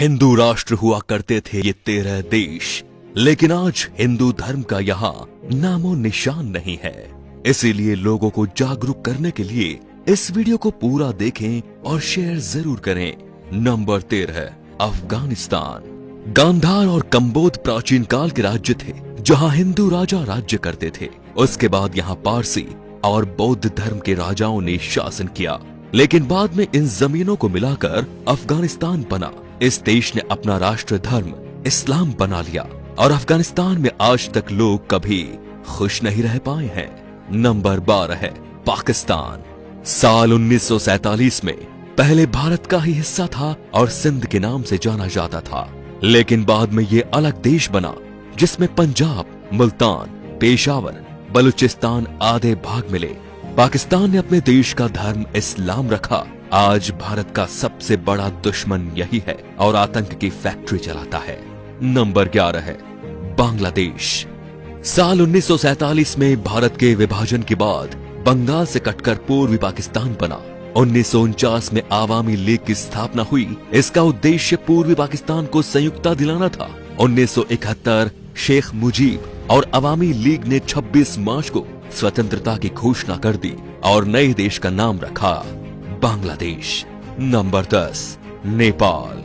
हिंदू राष्ट्र हुआ करते थे ये 13 देश, लेकिन आज हिंदू धर्म का यहाँ नामो निशान नहीं है। इसीलिए लोगों को जागरूक करने के लिए इस वीडियो को पूरा देखें और शेयर जरूर करें। नंबर 13, अफगानिस्तान। गांधार और कंबोध प्राचीन काल के राज्य थे जहाँ हिंदू राजा राज्य करते थे। उसके बाद यहाँ पारसी और बौद्ध धर्म के राजाओं ने शासन किया, लेकिन बाद में इन जमीनों को मिलाकर अफगानिस्तान बना। इस देश ने अपना राष्ट्र धर्म इस्लाम बना लिया और अफगानिस्तान में आज तक लोग कभी खुश नहीं रह पाए हैं। नंबर 12 है पाकिस्तान। साल 1947 में पहले भारत का ही हिस्सा था और सिंध के नाम से जाना जाता था, लेकिन बाद में ये अलग देश बना जिसमें पंजाब, मुल्तान, पेशावर, बलूचिस्तान आदि भाग मिले। पाकिस्तान ने अपने देश का धर्म इस्लाम रखा। आज भारत का सबसे बड़ा दुश्मन यही है और आतंक की फैक्ट्री चलाता है। नंबर 11 है बांग्लादेश। साल 1947 में भारत के विभाजन के बाद बंगाल से कटकर पूर्वी पाकिस्तान बना। 1949 में आवामी लीग की स्थापना हुई। इसका उद्देश्य पूर्वी पाकिस्तान को संयुक्ता दिलाना था। 1971 शेख मुजीब और अवामी लीग ने 26 मार्च को स्वतंत्रता की घोषणा कर दी और नए देश का नाम रखा बांग्लादेश। नंबर 10, नेपाल।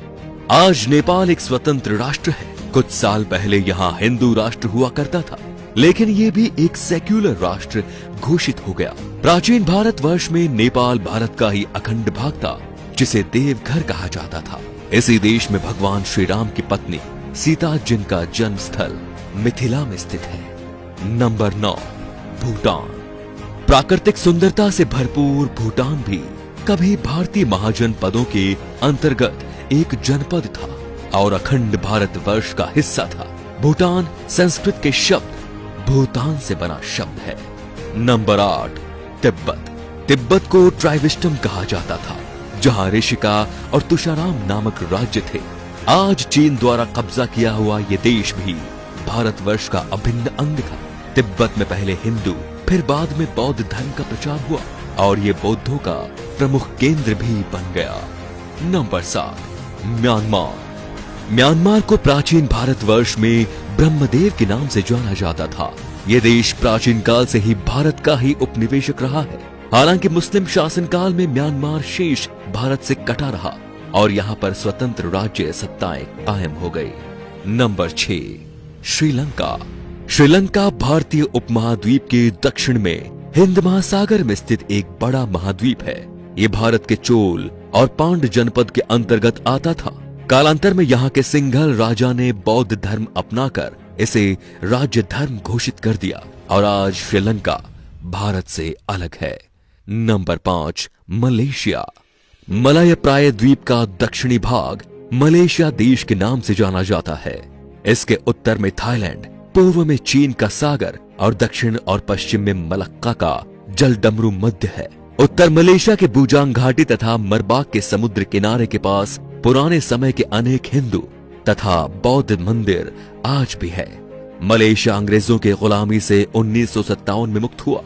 आज नेपाल एक स्वतंत्र राष्ट्र है। कुछ साल पहले यहाँ हिंदू राष्ट्र हुआ करता था, लेकिन ये भी एक सेक्युलर राष्ट्र घोषित हो गया। प्राचीन भारतवर्ष में नेपाल भारत का ही अखंड भाग था, जिसे देवघर कहा जाता था। इसी देश में भगवान श्री राम की पत्नी सीता, जिनका जन्म स्थल मिथिला में स्थित है। नंबर 9, भूटान। प्राकृतिक सुंदरता से भरपूर भूटान भी कभी भारतीय महाजनपदों के अंतर्गत एक जनपद था और अखंड भारतवर्ष का हिस्सा था। भूटान संस्कृत के शब्द भूतान से बना शब्द है। नंबर 8, तिब्बत। तिब्बत को ट्राइविस्टम कहा जाता था, जहां ऋषिका और तुषाराम नामक राज्य थे। आज चीन द्वारा कब्जा किया हुआ ये देश भी भारतवर्ष का अभिन्न अंग था। तिब्बत में पहले हिंदू फिर बाद में बौद्ध धर्म का प्रचार हुआ और ये बौद्धों का प्रमुख केंद्र भी बन गया। Number 7, Myanmar. म्यांमार को प्राचीन भारतवर्ष में ब्रह्मदेव के नाम से जाना जाता था। ये देश प्राचीन काल से ही भारत का ही उपनिवेशक रहा है। हालांकि मुस्लिम शासन काल में म्यांमार शेष भारत से कटा रहा और यहाँ पर स्वतंत्र राज्य सत्ताएं कायम हो गई। नंबर 6, श्रीलंका। श्रीलंका भारतीय उपमहाद्वीप के दक्षिण में हिंद महासागर में स्थित एक बड़ा महाद्वीप है। ये भारत के चोल और पांड जनपद के अंतर्गत आता था। कालांतर में यहाँ के सिंघल राजा ने बौद्ध धर्म अपनाकर इसे राज्य धर्म घोषित कर दिया और आज श्रीलंका भारत से अलग है। Number 5, Malaysia. मलय प्राय द्वीप का दक्षिणी भाग मलेशिया देश के नाम से जाना जाता है। इसके उत्तर में थाईलैंड, पूर्व में चीन का सागर और दक्षिण और पश्चिम में मलक्का का जलडमरू मध्य है। उत्तर मलेशिया के बूजांग घाटी तथा मरबाक के समुद्र किनारे के पास पुराने समय के अनेक हिंदू तथा बौद्ध मंदिर आज भी है। मलेशिया अंग्रेजों के गुलामी से 1957 में मुक्त हुआ।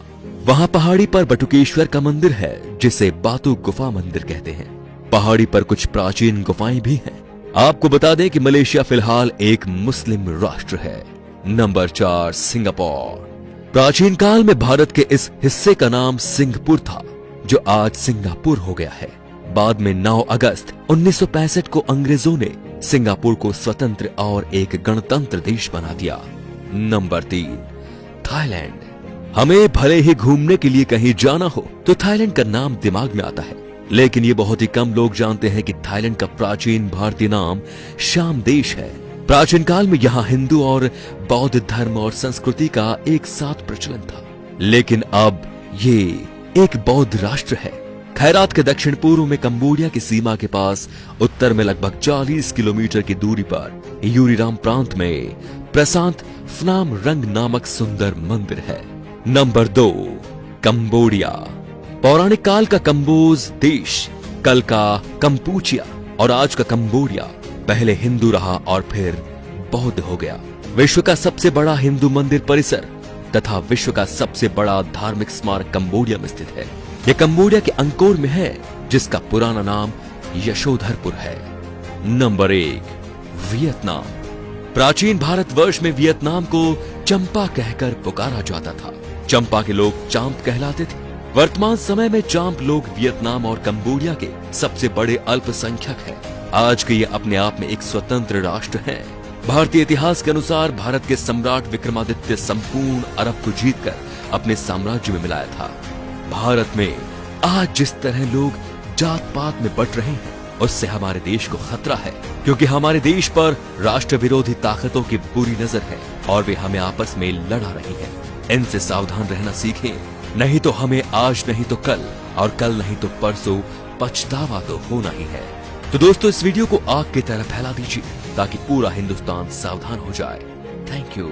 वहाँ पहाड़ी पर बटुकेश्वर का मंदिर है, जिसे बातू गुफा मंदिर कहते हैं। पहाड़ी पर कुछ प्राचीन गुफाएं भी हैं। आपको बता दें कि मलेशिया फिलहाल एक मुस्लिम राष्ट्र है। Number 4, Singapore. प्राचीन काल में भारत के इस हिस्से का नाम सिंहपुर था, जो आज सिंगापुर हो गया है। बाद में 9 अगस्त 1965 को अंग्रेजों ने सिंगापुर को स्वतंत्र और एक गणतंत्र देश बना दिया। Number 3, Thailand. हमें भले ही घूमने के लिए कहीं जाना हो तो थाईलैंड का नाम दिमाग में आता है, लेकिन ये बहुत ही कम लोग जानते हैं कि थाईलैंड का प्राचीन भारतीय नाम श्याम देश है। प्राचीन काल में यहाँ हिंदू और बौद्ध धर्म और संस्कृति का एक साथ प्रचलन था, लेकिन अब ये एक बौद्ध राष्ट्र है। खैरात के दक्षिण पूर्व में कंबोडिया की सीमा के पास उत्तर में लगभग 40 किलोमीटर की दूरी पर यूरीराम प्रांत में प्रशांत फनाम रंग नामक सुंदर मंदिर है। Number 2, Cambodia. पौराणिक काल का कंबोज देश, कल का कंपूचिया और आज का कंबोडिया पहले हिंदू रहा और फिर बौद्ध हो गया। विश्व का सबसे बड़ा हिंदू मंदिर परिसर तथा विश्व का सबसे बड़ा धार्मिक स्मारक कंबोडिया में स्थित है। यह कंबोडिया के अंकोर में है, जिसका पुराना नाम यशोधरपुर है। Number 1, Vietnam. प्राचीन भारतवर्ष में वियतनाम को चंपा कहकर पुकारा जाता था। चंपा के लोग चांप कहलाते थे। वर्तमान समय में चांप लोग वियतनाम और कंबोडिया के सबसे बड़े अल्पसंख्यक हैं। आज के ये अपने आप में एक स्वतंत्र राष्ट्र है। भारतीय इतिहास के अनुसार भारत के सम्राट विक्रमादित्य संपूर्ण अरब को जीतकर अपने साम्राज्य में मिलाया था। भारत में आज जिस तरह लोग जात पात में बट रहे हैं, उससे हमारे देश को खतरा है, क्योंकि हमारे देश पर राष्ट्र विरोधी ताकतों की बुरी नजर है और वे हमें आपस में लड़ा रही हैं। इनसे सावधान रहना सीखें, नहीं तो हमें आज नहीं तो कल और कल नहीं तो परसों पछतावा तो होना ही है। तो दोस्तों, इस वीडियो को आग की तरह फैला दीजिए ताकि पूरा हिंदुस्तान सावधान हो जाए। Thank you.